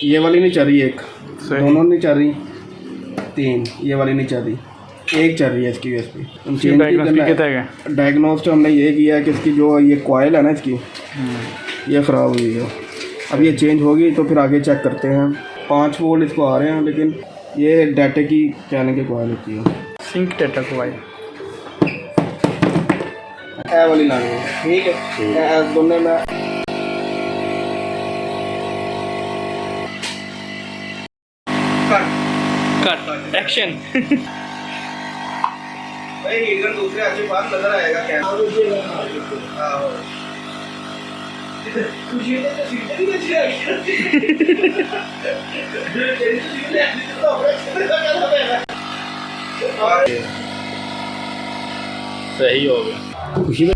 ये वाली नहीं चल रही, एक सही। दोनों नहीं चल रही, 3 ये वाली नहीं चल रही, एक चल रही है इसकी यूएसबी। डायग्नोस तो हमने ये किया कि इसकी जो ये कॉयल है ना इसकी ये ख़राब हुई है। अब ये चेंज होगी तो फिर आगे चेक करते हैं। 5 वोल्ट इसको आ रहे हैं, लेकिन ये डाटा की कहने की कॉयल होती है, सिंक डाटा कॉइल ए वाली लग रही है। ठीक है, दोनों में कट एक्शन। भाई हीटर दूसरे अच्छे पास नजर आएगा क्या? सही हो गया। खुशी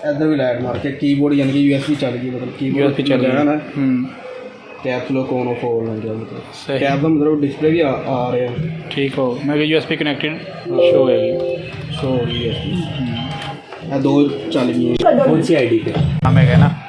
इधर भी लाइट मार के कीबोर्ड यानी कि यूएसबी चल गई, मतलब कीबोर्ड चल गया ना, टैब कैप्स कौन ऑफ हो गया, मतलब सही। कैप का मतलब डिस्प्ले भी आ रहे हैं। ठीक हो, मैं यूएसबी कनेक्टेड शो होगी। सो यूएसबी 2 चल गई। कौन सी आईडी पे हमें कहना